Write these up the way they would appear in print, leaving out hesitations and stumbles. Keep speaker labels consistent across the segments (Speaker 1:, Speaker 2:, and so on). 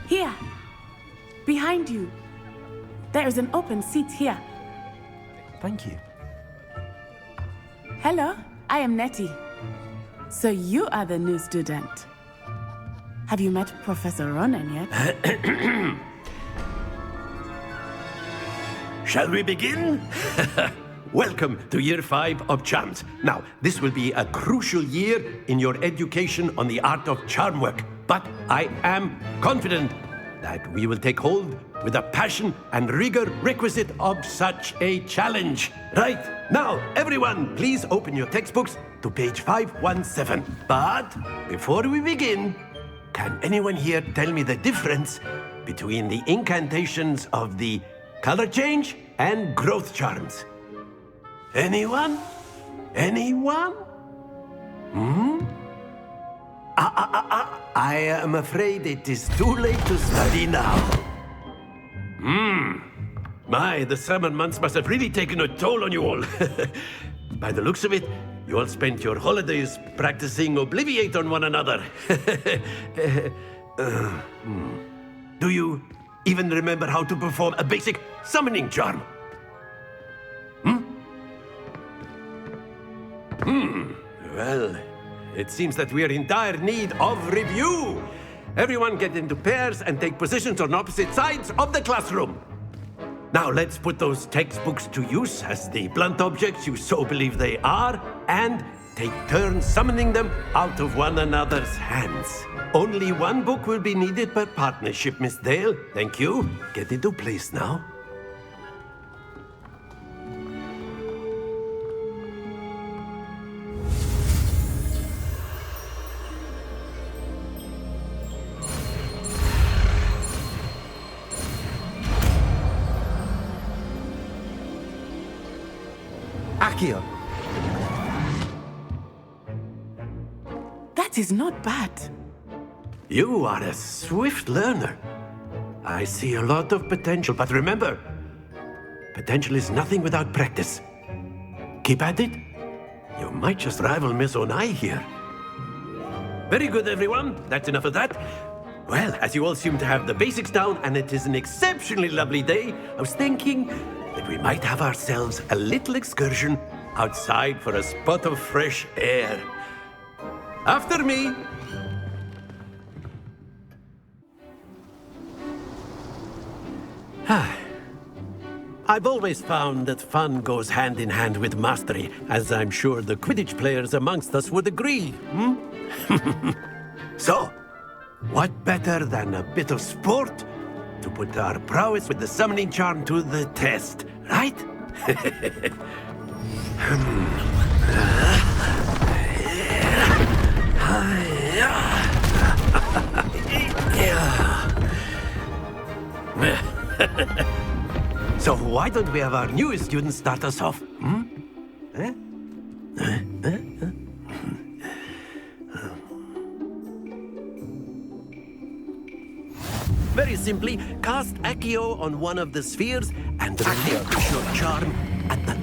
Speaker 1: Here. Behind you. There is an open seat here.
Speaker 2: Thank you.
Speaker 1: Hello, I am Nettie. So you are the new student. Have you met Professor Ronan yet?
Speaker 3: Shall we begin? Welcome to Year 5 of Charms. Now, this will be a crucial year in your education on the art of charm work. But I am confident that we will take hold with the passion and rigor requisite of such a challenge. Right, now, everyone, please open your textbooks to page 517. But before we begin, can anyone here tell me the difference between the incantations of the color change and growth charms? Anyone? Anyone? I am afraid it is too late to study now. My, the summer months must have really taken a toll on you all. By the looks of it, you all spent your holidays practicing Obliviate on one another. Do you even remember how to perform a basic summoning charm? Well, it seems that we are in dire need of review. Everyone get into pairs and take positions on opposite sides of the classroom. Now let's put those textbooks to use as the blunt objects you so believe they are, and take turns summoning them out of one another's hands. Only one book will be needed per partnership, Miss Dale. Thank you. Get into place now.
Speaker 2: Akio.
Speaker 1: That is not bad.
Speaker 3: You are a swift learner. I see a lot of potential, but remember, potential is nothing without practice. Keep at it. You might just rival Miss Onai here. Very good, everyone. That's enough of that. Well, as you all seem to have the basics down, and it is an exceptionally lovely day, I was thinking that we might have ourselves a little excursion outside for a spot of fresh air. After me. I've always found that fun goes hand in hand with mastery, as I'm sure the Quidditch players amongst us would agree. So, what better than a bit of sport to put our prowess with the summoning charm to the test, right? So why don't we have our newest student start us off? Very simply, cast Accio on one of the spheres and relinquish your charm at the...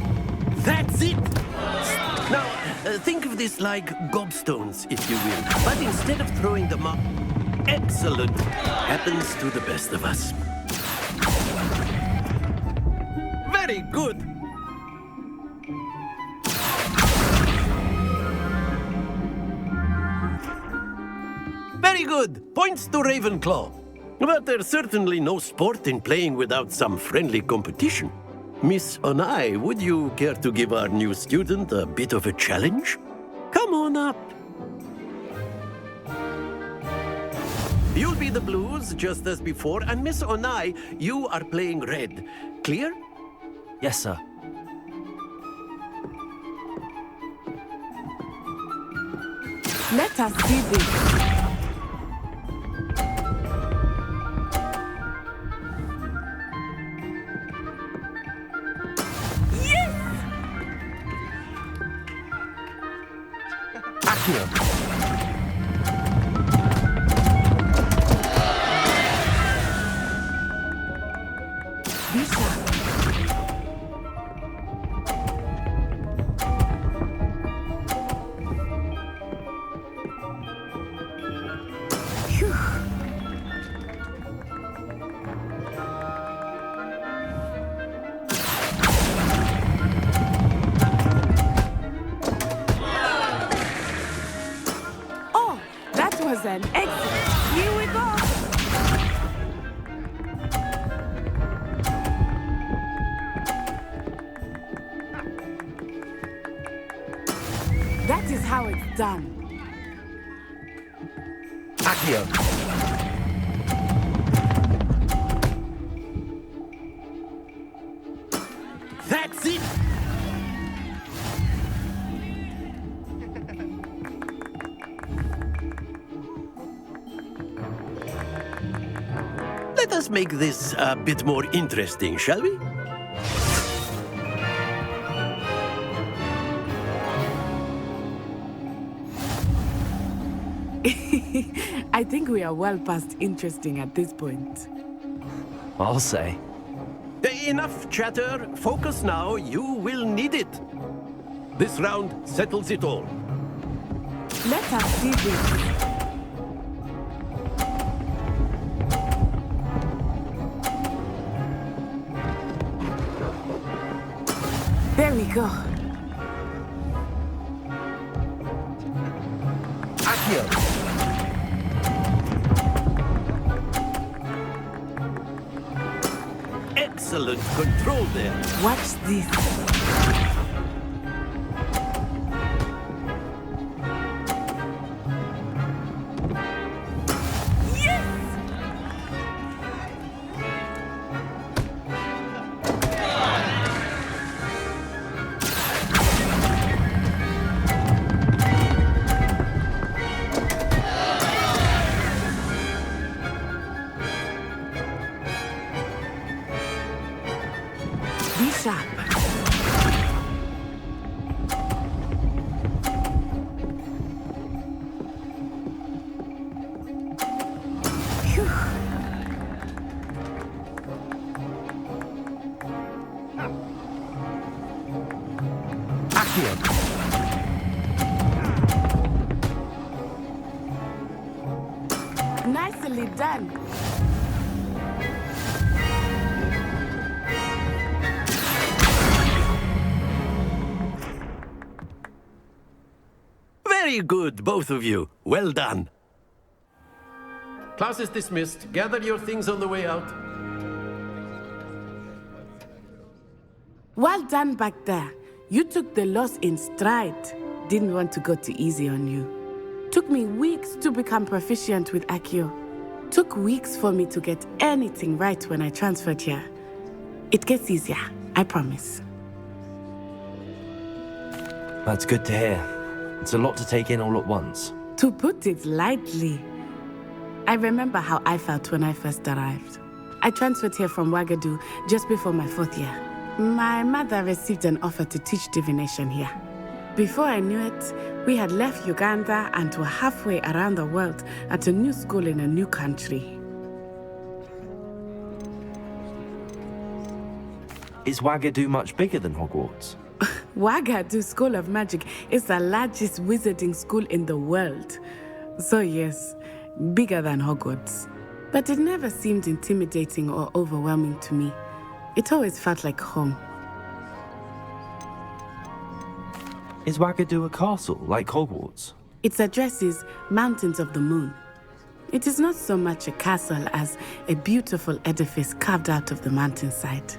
Speaker 3: That's it! Now, think of this like gobstones, if you will. But instead of throwing them up, excellent happens to the best of us. Very good! Very good! Points to Ravenclaw. But there's certainly no sport in playing without some friendly competition. Miss Onai, would you care to give our new student a bit of a challenge? Come on up. You'll be the blues, just as before, and Miss Onai, you are playing red. Clear?
Speaker 2: Yes, sir.
Speaker 1: Let us see this.
Speaker 2: Akio.
Speaker 1: That is how it's done.
Speaker 2: Accio.
Speaker 3: That's it! Let us make this a bit more interesting, shall we?
Speaker 1: I think we are well past interesting at this point.
Speaker 2: I'll say.
Speaker 3: Enough chatter. Focus now. You will need it. This round settles it all.
Speaker 1: Let us see this. There we go.
Speaker 2: Accio.
Speaker 3: Excellent control there.
Speaker 1: Watch this. Be sharp. Phew.
Speaker 2: Accio.
Speaker 1: Nicely done.
Speaker 3: Very good, both of you. Well done. Class is dismissed. Gather your things on the way out.
Speaker 1: Well done back there. You took the loss in stride. Didn't want to go too easy on you. Took me weeks to become proficient with Accio. Took weeks for me to get anything right when I transferred here. It gets easier, I promise.
Speaker 2: That's good to hear. It's a lot to take in all at once.
Speaker 1: To put it lightly, I remember how I felt when I first arrived. I transferred here from Ouagadougou just before my 4th year. My mother received an offer to teach divination here. Before I knew it, we had left Uganda and were halfway around the world at a new school in a new country.
Speaker 2: Is Ouagadougou much bigger than Hogwarts?
Speaker 1: Ouagadougou School of Magic is the largest wizarding school in the world. So yes, bigger than Hogwarts. But it never seemed intimidating or overwhelming to me. It always felt like home.
Speaker 2: Is Ouagadougou a castle, like Hogwarts?
Speaker 1: Its address is Mountains of the Moon. It is not so much a castle as a beautiful edifice carved out of the mountainside.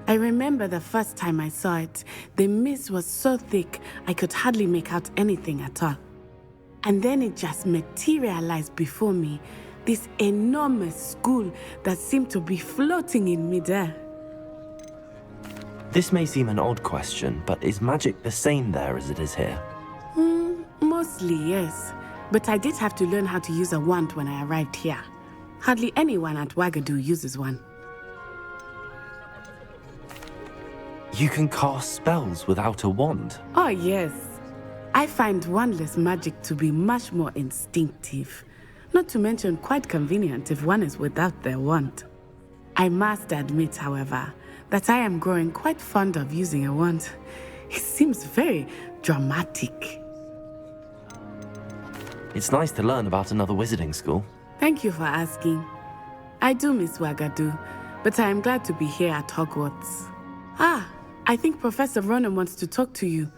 Speaker 1: I remember the first time I saw it, the mist was so thick I could hardly make out anything at all. And then it just materialized before me, this enormous school that seemed to be floating in midair.
Speaker 2: This may seem an odd question, but is magic the same there as it is here?
Speaker 1: Mostly, yes. But I did have to learn how to use a wand when I arrived here. Hardly anyone at Ouagadougou uses one.
Speaker 2: You can cast spells without a wand.
Speaker 1: Oh, yes. I find wandless magic to be much more instinctive. Not to mention quite convenient if one is without their wand. I must admit, however, that I am growing quite fond of using a wand. It seems very dramatic.
Speaker 2: It's nice to learn about another wizarding school.
Speaker 1: Thank you for asking. I do miss Ouagadougou, but I am glad to be here at Hogwarts. Ah, I think Professor Ronan wants to talk to you.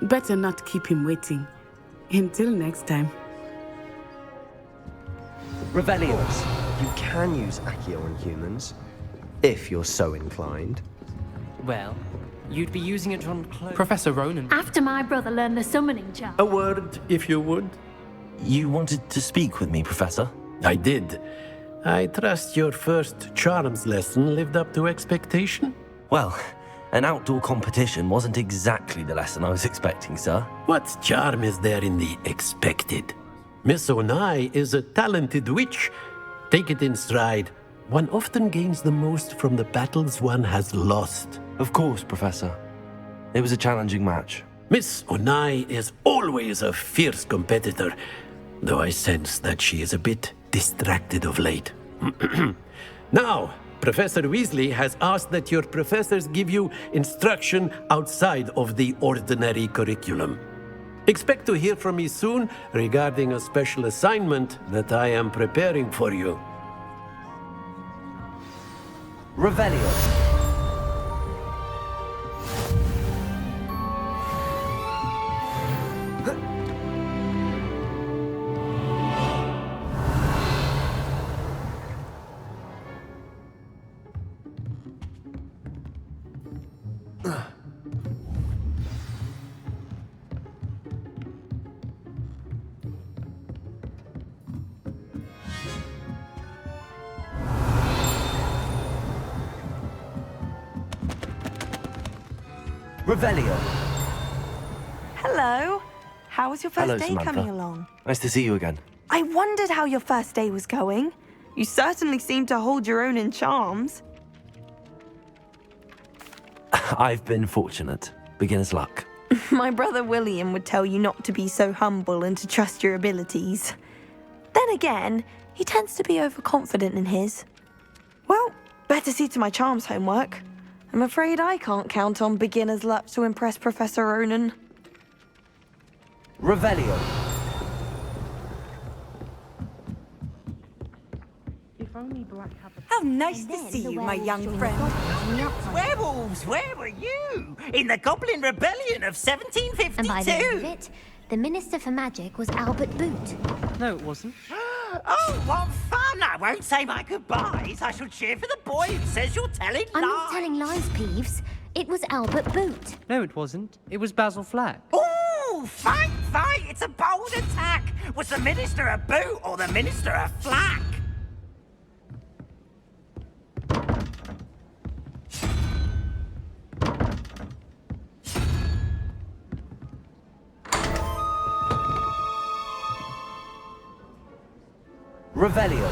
Speaker 1: Better not keep him waiting. Until next time.
Speaker 4: Rebellions. You can use Accio on humans, if you're so inclined.
Speaker 5: Well,
Speaker 4: You'd be using it on clothes.
Speaker 5: Professor Ronan.
Speaker 6: After my brother learned the summoning charm.
Speaker 3: A word, if you would.
Speaker 2: You wanted to speak with me, Professor?
Speaker 3: I did. I trust your first charms lesson lived up to expectation?
Speaker 2: Well, an outdoor competition wasn't exactly the lesson I was expecting, sir.
Speaker 3: What charm is there in the expected? Miss Onai is a talented witch. Take it in stride. One often gains the most from the battles one has lost.
Speaker 2: Of course, Professor. It was a challenging match.
Speaker 3: Miss Onai is always a fierce competitor, though I sense that she is a bit distracted of late. Now, Professor Weasley has asked that your professors give you instruction outside of the ordinary curriculum. Expect to hear from me soon regarding a special assignment that I am preparing for you.
Speaker 4: Revelio. Revelio.
Speaker 7: Hello. How was your first
Speaker 2: Hello,
Speaker 7: day
Speaker 2: Samantha.
Speaker 7: coming along?
Speaker 2: Nice to see you again.
Speaker 7: I wondered how your first day was going. You certainly seem to hold your own in charms.
Speaker 2: I've been fortunate. Beginner's luck.
Speaker 7: My brother William would tell you not to be so humble and to trust your abilities. Then again, he tends to be overconfident in his. Well, better see to my charms homework. I'm afraid I can't count on beginner's luck to impress Professor Ronan.
Speaker 4: Revelio.
Speaker 7: How nice to see you, my young friend.
Speaker 8: Werewolves, where were you? In the Goblin Rebellion of 1752.
Speaker 9: And by the end of it, the Minister for Magic was Albert Boot.
Speaker 4: No, it wasn't.
Speaker 8: Oh, what fun! I won't say my goodbyes. I shall cheer for the boy who says you're telling lies.
Speaker 9: I'm not telling lies, Peeves. It was Albert Boot.
Speaker 4: No, it wasn't. It was Basil Flack.
Speaker 8: Ooh, fight, fight! It's a bold attack. Was the Minister a boot or the Minister a flack?
Speaker 4: Revelio.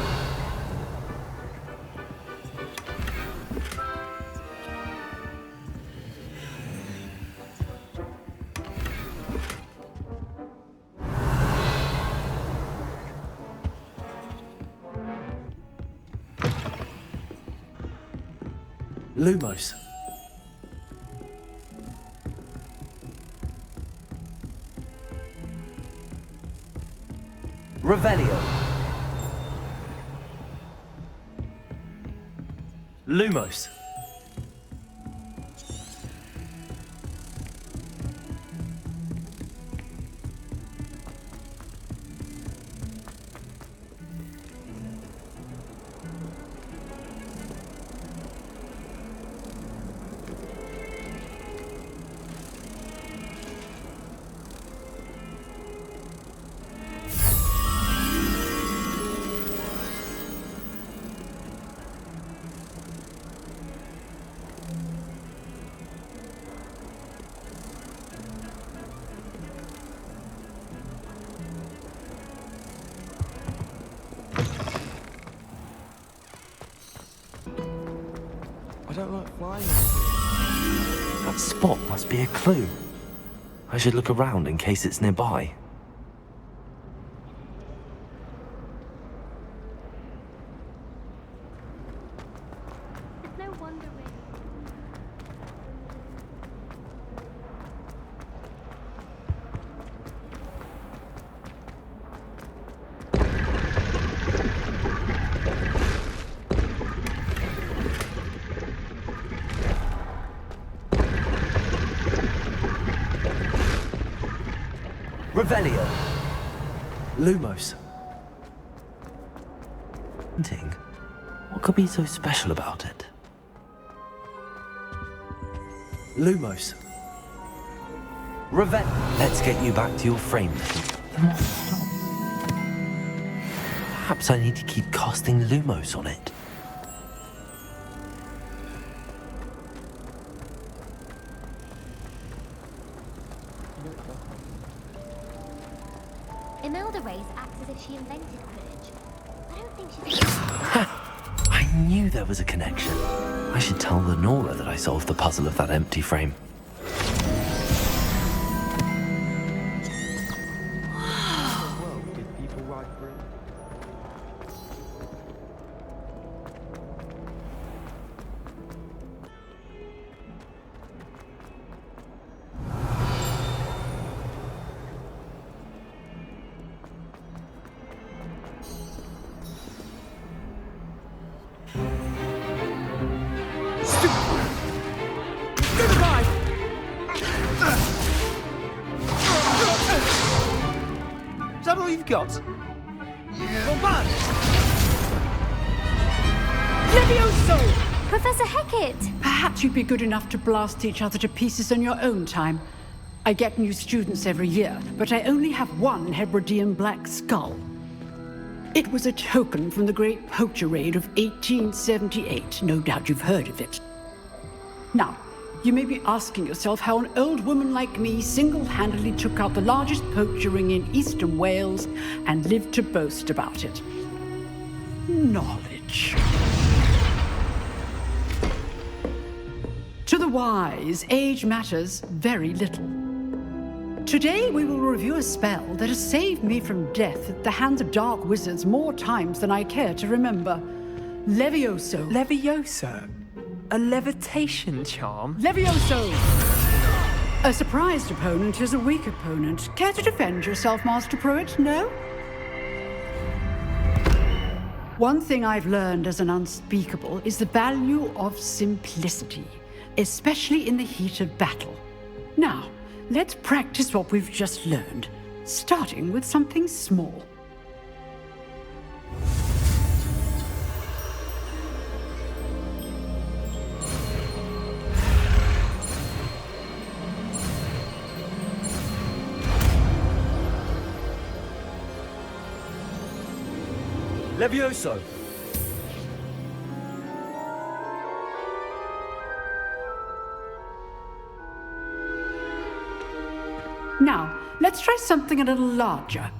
Speaker 2: Lumos.
Speaker 4: Revelio.
Speaker 2: Lumos.
Speaker 5: I don't like flying.
Speaker 2: That spot must be a clue. I should look around in case it's nearby.
Speaker 9: It's no wonder really.
Speaker 4: Revelio.
Speaker 2: Lumos. Painting? What could be so special about it? Lumos. Let's get you back to your frame. Perhaps I need to keep casting Lumos on it.
Speaker 9: Imelda Reyes acts as if she invented Quidditch. I don't think she's...
Speaker 2: I knew there was a connection. I should tell Lenora that I solved the puzzle of that empty frame.
Speaker 5: Did people ride through?
Speaker 4: Is that all you've got?
Speaker 6: Professor Hecat!
Speaker 10: Perhaps you'd be good enough to blast each other to pieces on your own time. I get new students every year, but I only have one Hebridean black skull. It was a token from the Great Poacher Raid of 1878. No doubt you've heard of it. Now, you may be asking yourself how an old woman like me single-handedly took out the largest poacher ring in eastern Wales and lived to boast about it. Knowledge. To the wise, age matters very little. Today we will review a spell that has saved me from death at the hands of dark wizards more times than I care to remember. Levioso.
Speaker 5: Levioso? A levitation charm?
Speaker 10: Levioso! A surprised opponent is a weak opponent. Care to defend yourself, Master Pruitt? No? One thing I've learned as an unspeakable is the value of simplicity, especially in the heat of battle. Now, let's practice what we've just learned, starting with something small.
Speaker 5: Levioso!
Speaker 10: Now, let's try something a little larger.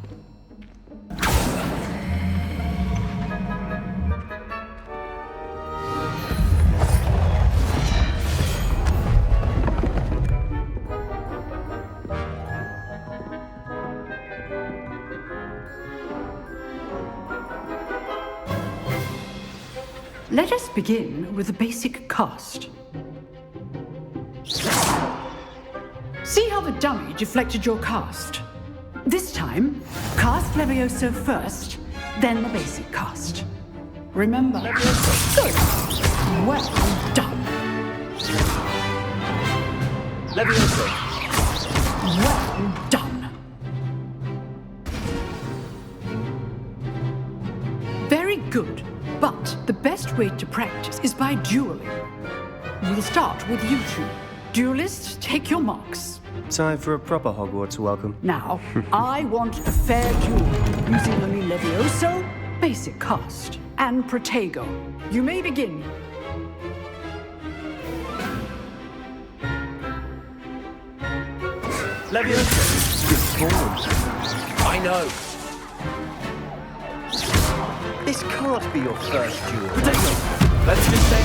Speaker 10: Let us begin with the basic cast. See how the dummy deflected your cast? This time, cast Levioso first, then the basic cast. Remember, good. Well done.
Speaker 5: Levioso!
Speaker 10: Well done. Very good, but the best way to practice is by dueling. We'll start with you two. Duelists, take your marks.
Speaker 5: Time for a proper Hogwarts welcome.
Speaker 10: Now, I want a fair duel, using only Levioso, basic cast, and Protego. You may begin.
Speaker 5: Levioso! Good form.
Speaker 3: I know.
Speaker 5: This can't be your first duel.
Speaker 3: Protego! Let's just say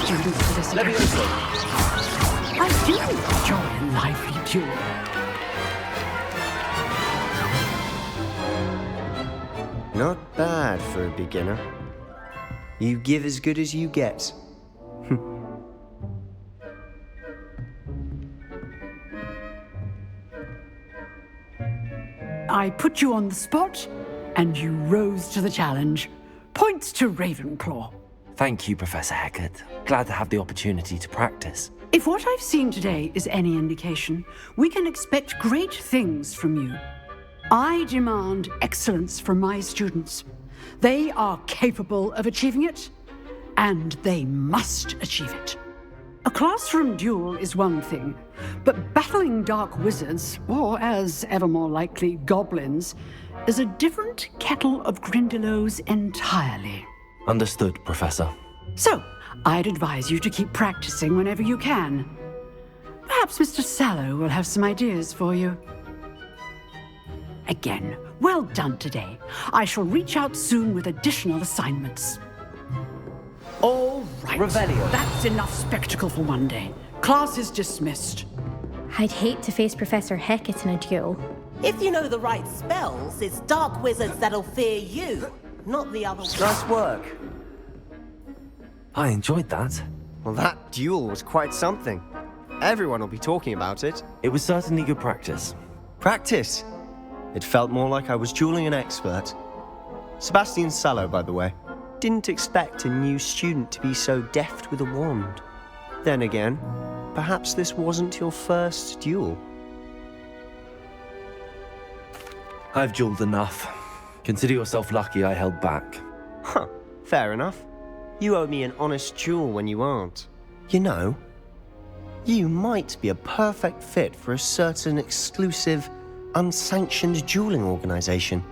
Speaker 10: Students for this event.
Speaker 5: Levioso!
Speaker 10: I do enjoy a lively duel.
Speaker 5: Not bad for a beginner. You give as good as you get.
Speaker 10: I put you on the spot, and you rose to the challenge. Points to Ravenclaw.
Speaker 2: Thank you, Professor Hecat. Glad to have the opportunity to practice.
Speaker 10: If what I've seen today is any indication, we can expect great things from you. I demand excellence from my students. They are capable of achieving it, and they must achieve it. A classroom duel is one thing, but battling dark wizards, or as ever more likely, goblins, is a different kettle of Grindylows entirely.
Speaker 2: Understood, Professor.
Speaker 10: So, I'd advise you to keep practicing whenever you can. Perhaps Mr. Sallow will have some ideas for you. Again, well done today. I shall reach out soon with additional assignments. All right.
Speaker 4: Revelio.
Speaker 10: That's enough spectacle for one day. Class is dismissed.
Speaker 9: I'd hate to face Professor Hecat in a duel.
Speaker 11: If you know the right spells, it's dark wizards that'll fear you, not the other way.
Speaker 5: Nice work.
Speaker 2: I enjoyed that.
Speaker 5: Well, that duel was quite something. Everyone will be talking about it.
Speaker 2: It was certainly good practice.
Speaker 5: Practice? It felt more like I was dueling an expert. Sebastian Sallow, by the way. Didn't expect a new student to be so deft with a wand. Then again, perhaps this wasn't your first duel.
Speaker 2: I've dueled enough. Consider yourself lucky I held back.
Speaker 5: Huh, fair enough. You owe me an honest duel when you aren't. You know, you might be a perfect fit for a certain exclusive, unsanctioned dueling organization.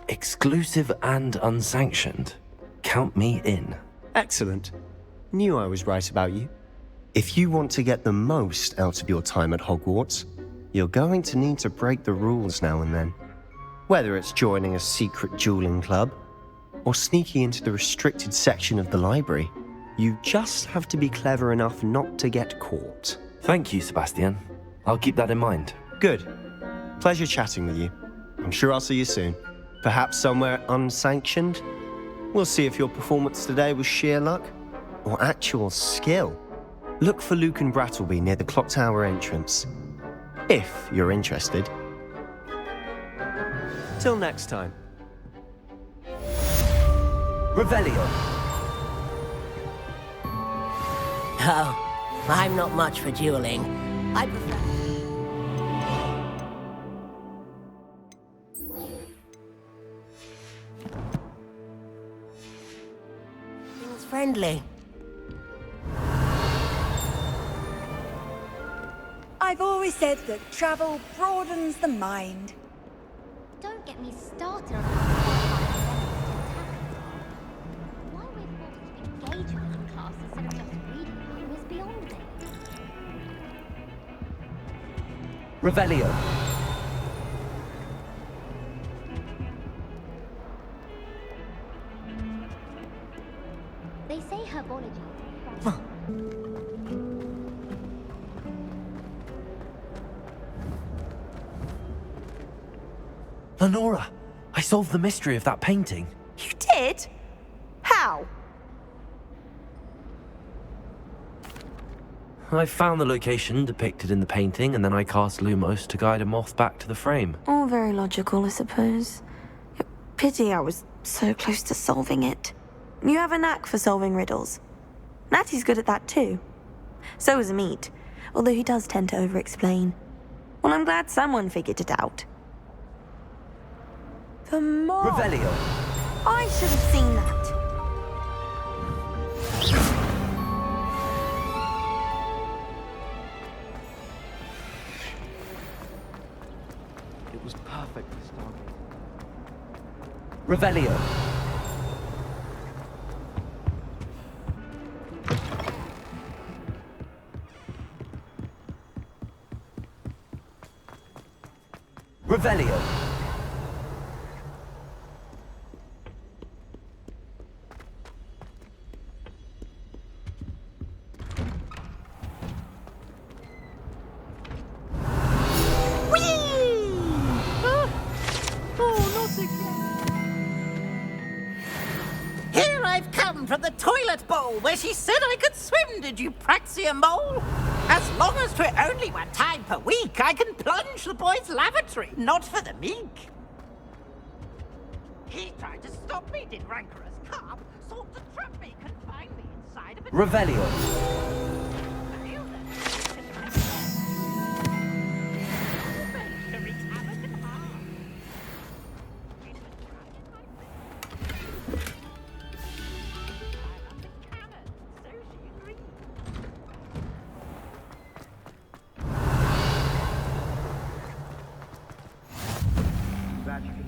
Speaker 2: Exclusive and unsanctioned. Count me in.
Speaker 5: Excellent. Knew I was right about you. If you want to get the most out of your time at Hogwarts, you're going to need to break the rules now and then. Whether it's joining a secret dueling club, or sneaking into the restricted section of the library, you just have to be clever enough not to get caught.
Speaker 2: Thank you, Sebastian. I'll keep that in mind.
Speaker 5: Good. Pleasure chatting with you. I'm sure I'll see you soon. Perhaps somewhere unsanctioned? We'll see if your performance today was sheer luck or actual skill. Look for Luke and Brattleby near the clock tower entrance, if you're interested. Till next time.
Speaker 4: Revelio.
Speaker 11: Oh, I'm not much for dueling. I prefer... Things friendly.
Speaker 12: I've always said that travel broadens the mind.
Speaker 9: Don't get me started on why we're forced to engage with them in class instead of just reading them is beyond me.
Speaker 4: Revelio.
Speaker 9: They say herbology.
Speaker 2: Lenora, I solved the mystery of that painting.
Speaker 7: You did? How?
Speaker 2: I found the location depicted in the painting, and then I cast Lumos to guide a moth back to the frame.
Speaker 7: All very logical, I suppose. Pity I was so close to solving it. You have a knack for solving riddles. Natty's good at that too. So is Amit, although he does tend to over-explain. Well, I'm glad someone figured it out. The more...
Speaker 4: Revelio.
Speaker 7: I should have seen that.
Speaker 5: It was perfectly started.
Speaker 4: Revelio. Revelio.
Speaker 8: Here I've come from the toilet bowl where she said I could swim, did you Praxia mole? As long as 'twere only one time per week, I can plunge the boy's lavatory, not for the meek. He tried to stop me, did rancorous carp, sought to trap me, confine me inside of a...
Speaker 4: Revelio.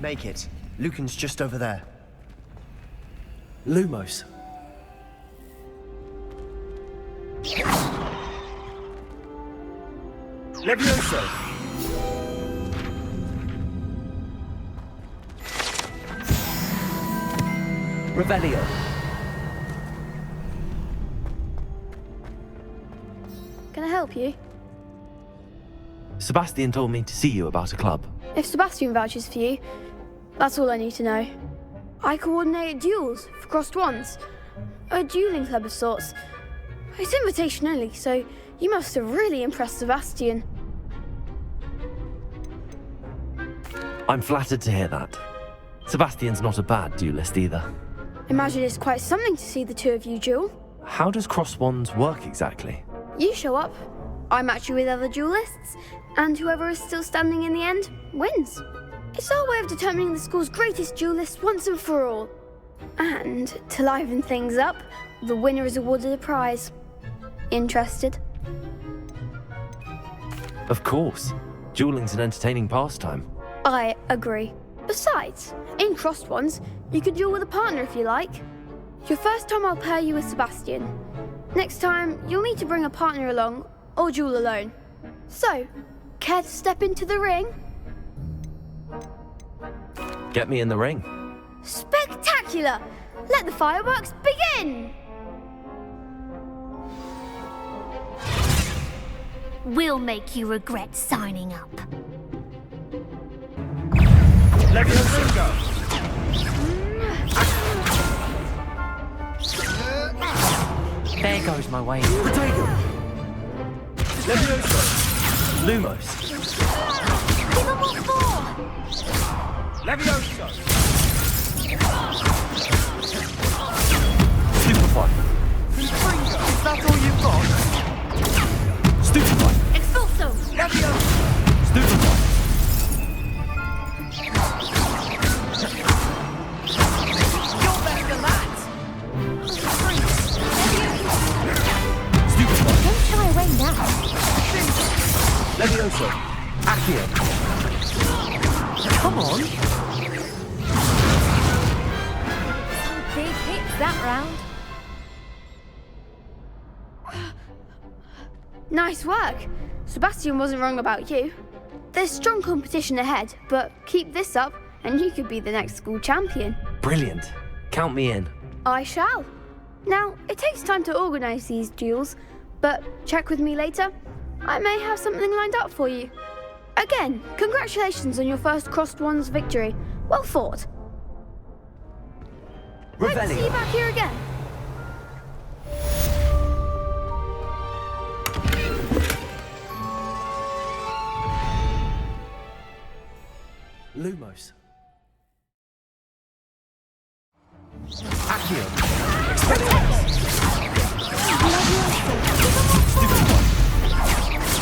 Speaker 5: Make it. Lucan's just over there.
Speaker 2: Lumos.
Speaker 5: Levioso!
Speaker 4: Revelio.
Speaker 13: Can I help you?
Speaker 2: Sebastian told me to see you about a club.
Speaker 13: If Sebastian vouches for you, that's all I need to know. I coordinate duels for crossed wands. A dueling club of sorts. It's invitation only, so you must have really impressed Sebastian.
Speaker 2: I'm flattered to hear that. Sebastian's not a bad duelist either.
Speaker 13: Imagine it's quite something to see the two of you duel.
Speaker 2: How does cross wands work exactly?
Speaker 13: You show up, I match you with other duelists, and whoever is still standing in the end wins. It's our way of determining the school's greatest duelist once and for all. And to liven things up, the winner is awarded a prize. Interested?
Speaker 2: Of course. Dueling's an entertaining pastime.
Speaker 13: I agree. Besides, in crossed ones, you could duel with a partner if you like. Your first time I'll pair you with Sebastian. Next time, you'll need to bring a partner along, or duel alone. So, care to step into the ring?
Speaker 2: Get me in the ring.
Speaker 13: Spectacular! Let the fireworks begin!
Speaker 9: We'll make you regret signing up.
Speaker 4: There goes my way.
Speaker 2: Lumos.
Speaker 9: Give 'em all four!
Speaker 3: Levioso!
Speaker 2: Stupefy.
Speaker 4: Is that all you've got?
Speaker 2: Stupefy.
Speaker 9: Expulso!
Speaker 2: Stupefy.
Speaker 8: You're better than that!
Speaker 2: Stupefy.
Speaker 9: Don't shy away now.
Speaker 5: Levioso! Accio!
Speaker 4: Come on.
Speaker 9: Some big hits that round.
Speaker 13: Nice work. Sebastian wasn't wrong about you. There's strong competition ahead, but keep this up and you could be the next school champion.
Speaker 2: Brilliant. Count me in.
Speaker 13: I shall. Now, it takes time to organise these duels, but check with me later. I may have something lined up for you. Again, congratulations on your first crossed wands victory. Well fought. Hope to see you back here again.
Speaker 2: Lumos.
Speaker 5: Accio!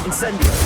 Speaker 5: Incendio!